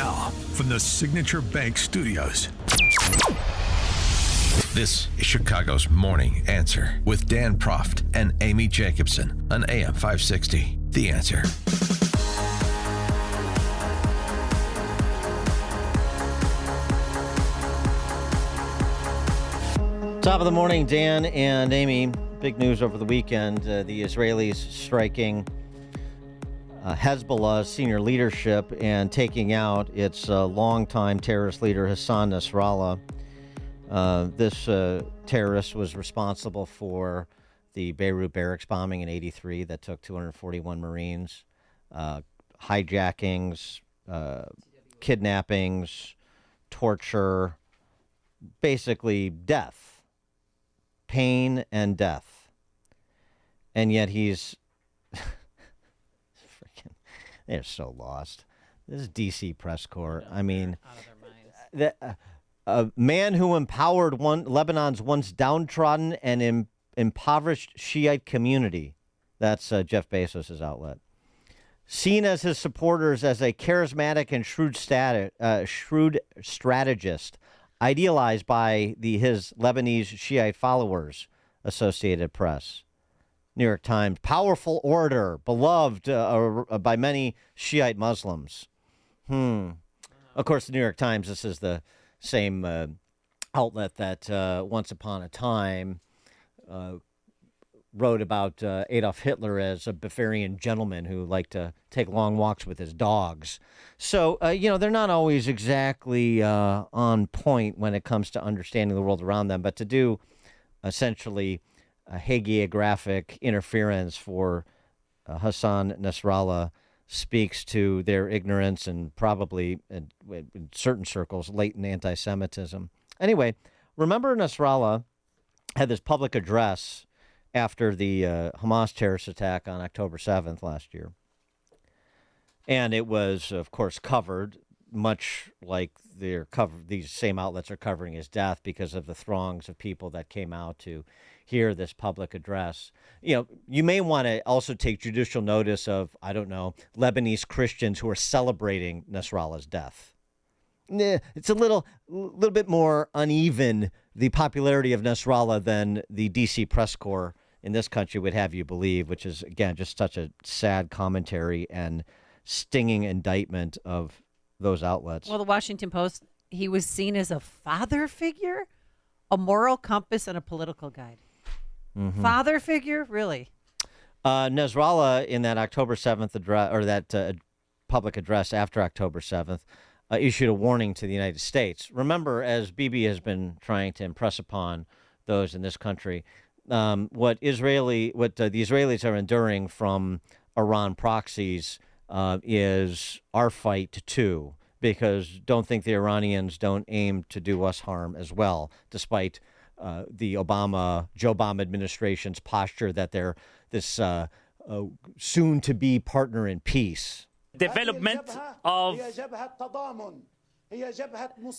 Now, from the Signature Bank Studios. This is Chicago's Morning Answer with Dan Proft and Amy Jacobson on AM 560. The Answer. Top of the morning, Dan and Amy. Big news over the weekend. The Israelis striking Hezbollah's senior leadership and taking out its longtime terrorist leader, Hassan Nasrallah. This terrorist was responsible for the Beirut barracks bombing in '83 that took 241 Marines, hijackings, kidnappings, torture, basically death, pain and death. And yet he's freaking, they're so lost. This is DC press corps. I mean, a man who empowered Lebanon's once downtrodden and impoverished Shiite community. That's Jeff Bezos' outlet. Seen as his supporters as a charismatic and shrewd strategist, idealized by his Lebanese Shiite followers, Associated Press. New York Times, powerful orator, beloved by many Shiite Muslims. Of course, the New York Times, this is the same outlet that once upon a time wrote about Adolf Hitler as a Bavarian gentleman who liked to take long walks with his dogs. So, they're not always exactly on point when it comes to understanding the world around them, but to do essentially a hagiographic interference for Hassan Nasrallah speaks to their ignorance and probably, in certain circles, latent anti-Semitism. Anyway, remember Nasrallah had this public address after the Hamas terrorist attack on October 7th last year. And it was, of course, covered, much like these same outlets are covering his death because of the throngs of people that came out to hear this public address. You may want to also take judicial notice of, Lebanese Christians who are celebrating Nasrallah's death. It's a little bit more uneven, the popularity of Nasrallah, than the DC press corps in this country would have you believe, which is, again, just such a sad commentary and stinging indictment of those outlets. Well, the Washington Post, he was seen as a father figure, a moral compass, and a political guide. Mm-hmm. Father figure? Really? Nasrallah, in that October 7th address, or that public address after October 7th, issued a warning to the United States. Remember, as Bibi has been trying to impress upon those in this country, what the Israelis are enduring from Iran proxies is our fight too, because don't think the Iranians don't aim to do us harm as well, despite the Joe Obama administration's posture that they're this soon-to-be partner in peace. Development of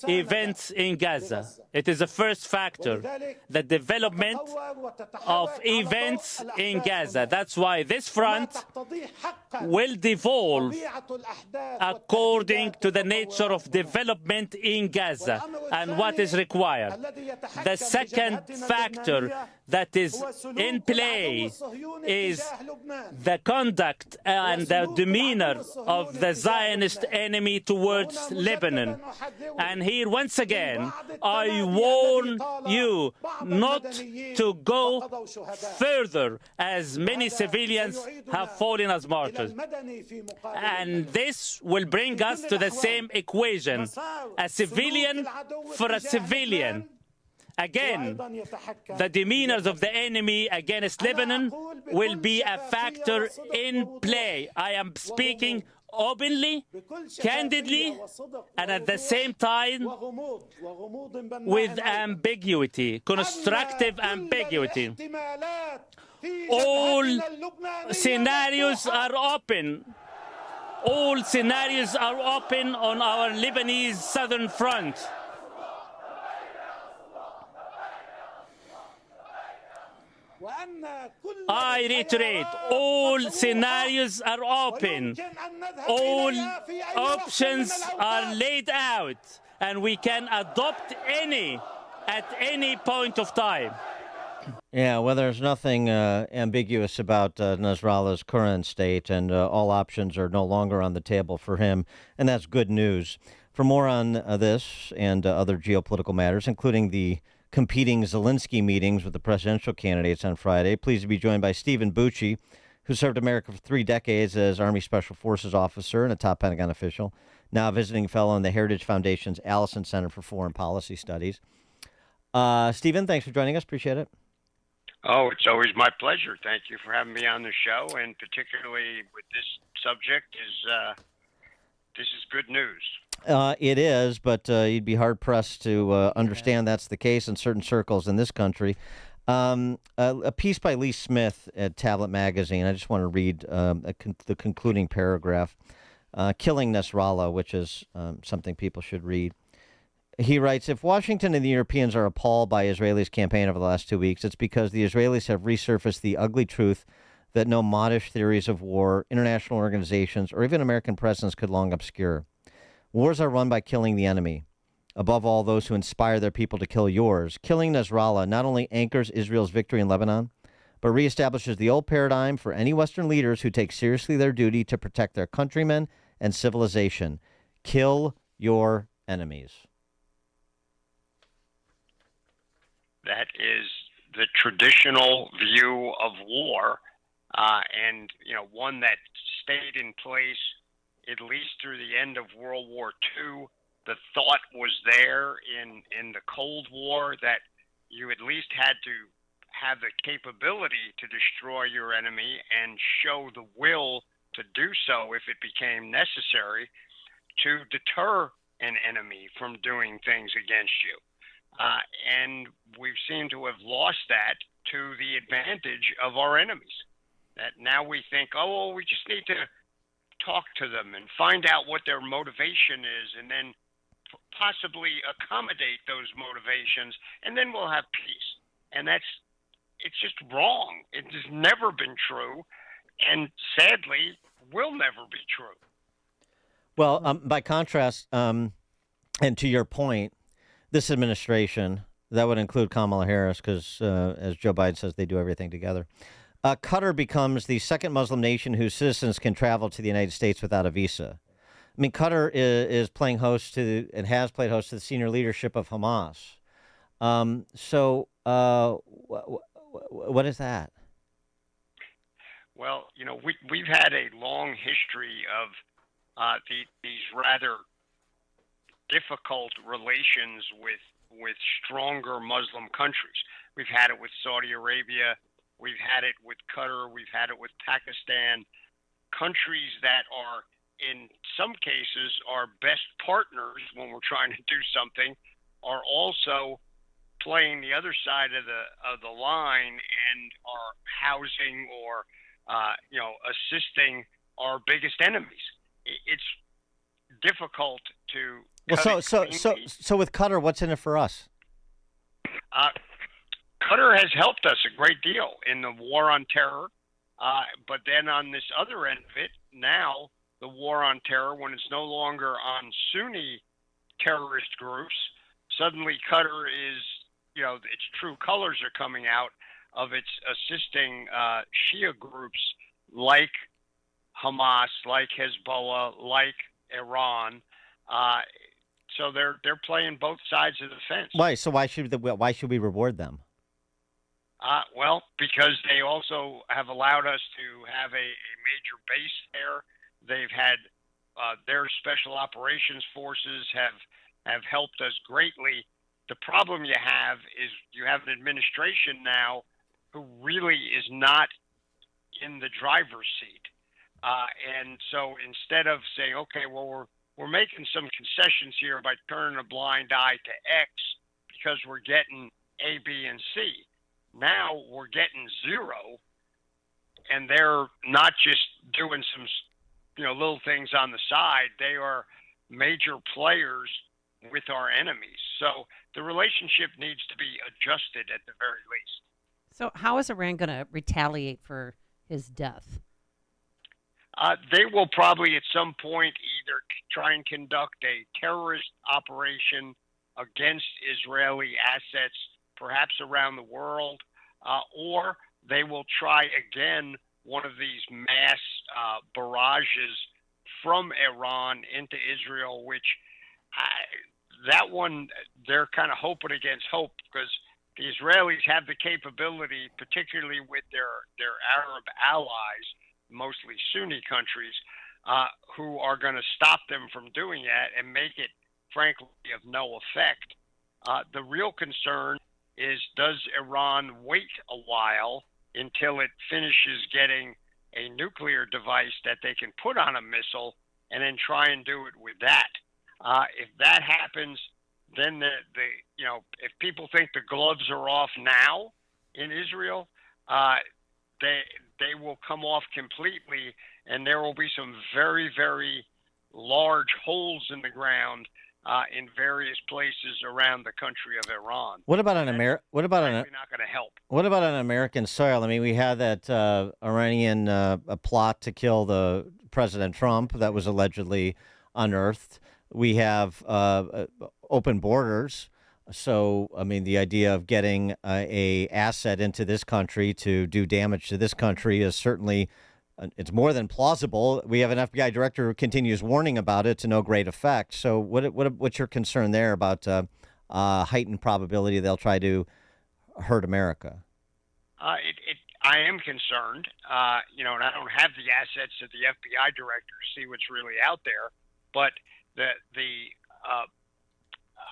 events in Gaza. It is the first factor, the development of events in Gaza. That's why this front will devolve according to the nature of development in Gaza and what is required. The second factor that is in play is the conduct and the demeanor of the Zionist enemy towards Lebanon. And here, once again, I warn you not to go further, as many civilians have fallen as martyrs. And this will bring us to the same equation, a civilian for a civilian. Again, the demeanors of the enemy against Lebanon will be a factor in play. I am speaking openly, candidly, and at the same time with ambiguity, constructive ambiguity. All scenarios are open. All scenarios are open on our Lebanese southern front. I reiterate, all scenarios are open. All options are laid out, and we can adopt any at any point of time. Yeah, well, there's nothing ambiguous about Nasrallah's current state, and all options are no longer on the table for him, and that's good news. For more on this and other geopolitical matters, including the competing Zelensky meetings with the presidential candidates on Friday, pleased to be joined by Stephen Bucci, who served America for 3 decades as Army Special Forces officer and a top Pentagon official, now a visiting fellow in the Heritage Foundation's Allison Center for Foreign Policy Studies. Stephen, thanks for joining us. Appreciate it. Oh, it's always my pleasure. Thank you for having me on the show, and particularly with this subject this is good news. It is, but you'd be hard-pressed to understand that's the case in certain circles in this country. A piece by Lee Smith at Tablet Magazine. I just want to read the concluding paragraph. Killing Nasrallah, which is something people should read. He writes, if Washington and the Europeans are appalled by Israelis' campaign over the last 2 weeks, it's because the Israelis have resurfaced the ugly truth that no modish theories of war, international organizations, or even American presidents could long obscure. Wars are run by killing the enemy, above all those who inspire their people to kill yours. Killing Nasrallah not only anchors Israel's victory in Lebanon, but reestablishes the old paradigm for any Western leaders who take seriously their duty to protect their countrymen and civilization. Kill your enemies. That is the traditional view of war, and one that stayed in place at least through the end of World War II. The thought was there in the Cold War that you at least had to have the capability to destroy your enemy and show the will to do so if it became necessary to deter an enemy from doing things against you. And we've seemed to have lost that to the advantage of our enemies. That now we think, we just need to talk to them and find out what their motivation is, and then possibly accommodate those motivations, and then we'll have peace. And it's just wrong. It has never been true, and sadly will never be true. Well, by contrast, and to your point, this administration, that would include Kamala Harris, because as Joe Biden says, they do everything together. Qatar becomes the second Muslim nation whose citizens can travel to the United States without a visa. I mean, Qatar is playing host to, and has played host to, the senior leadership of Hamas. What is that? Well, we've had a long history of these rather difficult relations with stronger Muslim countries. We've had it with Saudi Arabia. We've had it with Qatar. We've had it with Pakistan. Countries that are, in some cases, our best partners when we're trying to do something, are also playing the other side of the line and are housing or assisting our biggest enemies. It's difficult to. Well, so with Qatar, what's in it for us? Qatar has helped us a great deal in the war on terror, but then on this other end of it, now the war on terror, when it's no longer on Sunni terrorist groups, suddenly Qatar is, its true colors are coming out of its assisting Shia groups like Hamas, like Hezbollah, like Iran. So they're playing both sides of the fence. Why? So why should we reward them? Well, because they also have allowed us to have a major base there. They've had their special operations forces have helped us greatly. The problem you have is you have an administration now who really is not in the driver's seat. And so instead of saying, okay, well, we're making some concessions here by turning a blind eye to X because we're getting A, B, and C. Now we're getting zero, and they're not just doing some, little things on the side. They are major players with our enemies. So the relationship needs to be adjusted at the very least. So how is Iran going to retaliate for his death? They will probably at some point either try and conduct a terrorist operation against Israeli assets, perhaps around the world, or they will try again one of these mass barrages from Iran into Israel, which that one they're kind of hoping against hope, because the Israelis have the capability, particularly with their Arab allies, mostly Sunni countries, who are going to stop them from doing that and make it, frankly, of no effect. The real concern is, does Iran wait a while until it finishes getting a nuclear device that they can put on a missile and then try and do it with that? If that happens, then if people think the gloves are off now in Israel, they will come off completely, and there will be some very, very large holes in the ground in various places around the country of Iran. What about not going to help? What about on American soil? I mean, we had that Iranian plot to kill the President Trump that was allegedly unearthed. We have open borders. So, I mean, the idea of getting a asset into this country to do damage to this country is certainly, it's more than plausible. We have an FBI director who continues warning about it to no great effect. So what's your concern there about heightened probability they'll try to hurt America? I am concerned, and I don't have the assets of the FBI director to see what's really out there, but the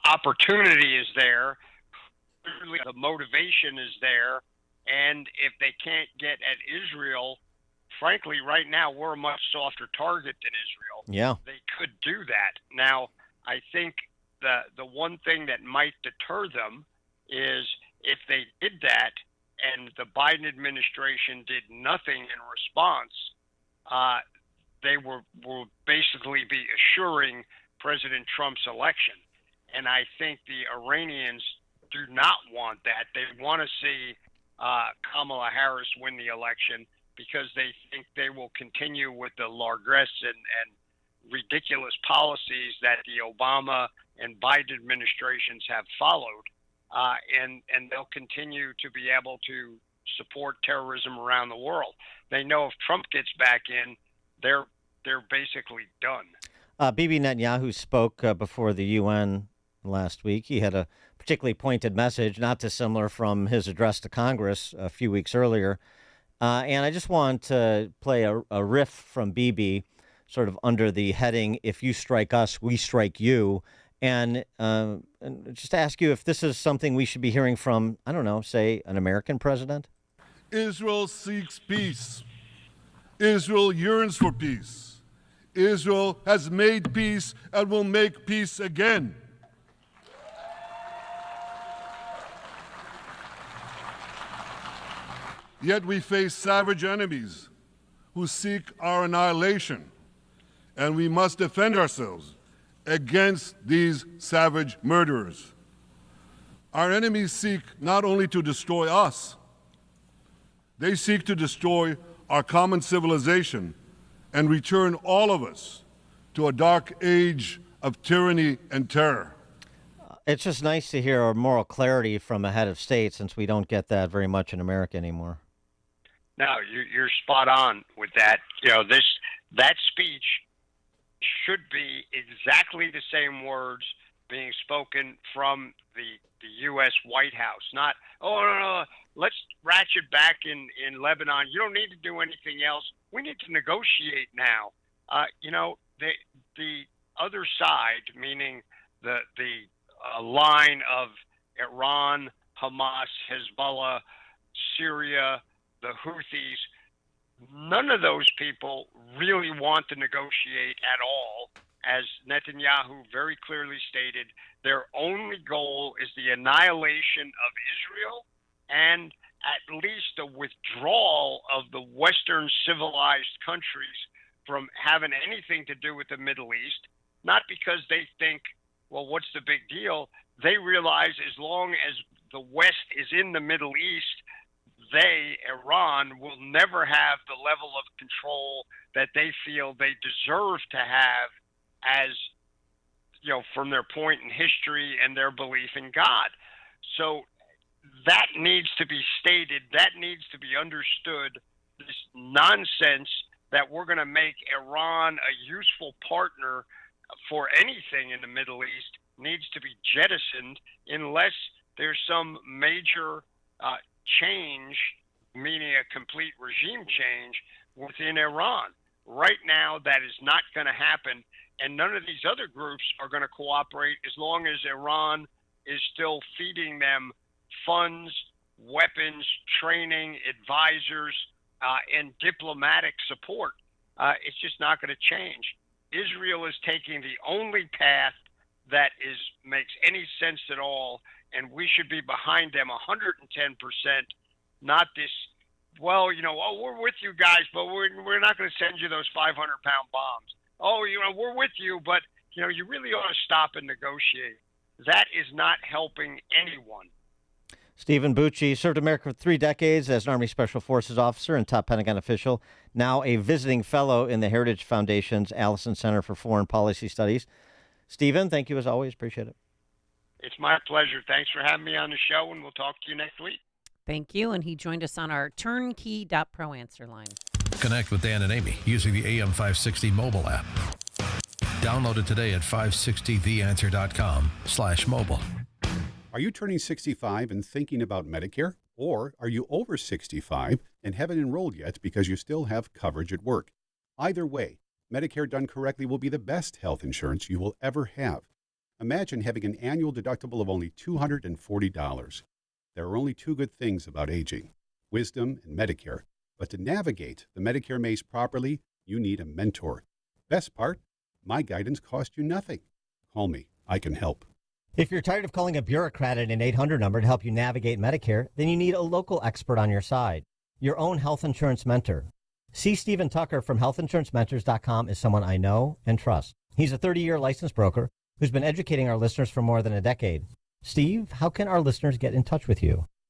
opportunity is there, the motivation is there, and if they can't get at Israel, frankly, right now we're a much softer target than Israel. Yeah, they could do that. Now, I think the one thing that might deter them is if they did that and the Biden administration did nothing in response, they will basically be assuring President Trump's election. And I think the Iranians do not want that. They want to see Kamala Harris win the election because they think they will continue with the largesse and ridiculous policies that the Obama and Biden administrations have followed. And they'll continue to be able to support terrorism around the world. They know if Trump gets back in, they're basically done. Bibi Netanyahu spoke before the UN last week. He had a particularly pointed message, not dissimilar from his address to Congress a few weeks earlier. And I just want to play a riff from Bibi, sort of under the heading, "If you strike us, we strike you." And just ask you if this is something we should be hearing from, I don't know, say an American president? Israel seeks peace. Israel yearns for peace. Israel has made peace and will make peace again. Yet we face savage enemies who seek our annihilation, and we must defend ourselves against these savage murderers. Our enemies seek not only to destroy us, they seek to destroy our common civilization and return all of us to a dark age of tyranny and terror. It's just nice to hear moral clarity from a head of state, since we don't get that very much in America anymore. No, you're spot on with that. That speech should be exactly the same words being spoken from the U.S. White House. Not, no, let's ratchet back in Lebanon. You don't need to do anything else. We need to negotiate now. The other side, meaning the line of Iran, Hamas, Hezbollah, Syria, the Houthis, none of those people really want to negotiate at all. As Netanyahu very clearly stated, their only goal is the annihilation of Israel and at least a withdrawal of the Western civilized countries from having anything to do with the Middle East, not because they think, well, what's the big deal? They realize as long as the West is in the Middle East, Iran, will never have the level of control that they feel they deserve to have as, from their point in history and their belief in God. So that needs to be stated. That needs to be understood. This nonsense that we're going to make Iran a useful partner for anything in the Middle East needs to be jettisoned unless there's some major change, meaning a complete regime change within Iran. Right now, that is not going to happen, and none of these other groups are going to cooperate as long as Iran is still feeding them funds, weapons, training, advisors, and diplomatic support. It's just not going to change. Israel is taking the only path that makes any sense at all, and we should be behind them 110%, not this, we're with you guys, but we're not going to send you those 500-pound bombs. We're with you, but, you really ought to stop and negotiate. That is not helping anyone. Stephen Bucci served America for 3 decades as an Army Special Forces officer and top Pentagon official, now a visiting fellow in the Heritage Foundation's Allison Center for Foreign Policy Studies. Stephen, thank you as always. Appreciate it. It's my pleasure. Thanks for having me on the show, and we'll talk to you next week. Thank you. And he joined us on our turnkey.pro answer line. Connect with Dan and Amy using the AM 560 mobile app. Download it today at 560theanswer.com/mobile. Are you turning 65 and thinking about Medicare? Or are you over 65 and haven't enrolled yet because you still have coverage at work? Either way, Medicare done correctly will be the best health insurance you will ever have. Imagine having an annual deductible of only $240. There are only 2 good things about aging, wisdom and Medicare. But to navigate the Medicare maze properly, you need a mentor. Best part, my guidance cost you nothing. Call me. I can help. If you're tired of calling a bureaucrat at an 800 number to help you navigate Medicare, then you need a local expert on your side, your own health insurance mentor. C. Stephen Tucker from healthinsurancementors.com is someone I know and trust. He's a 30-year licensed broker who's been educating our listeners for more than a decade. Steve, how can our listeners get in touch with you?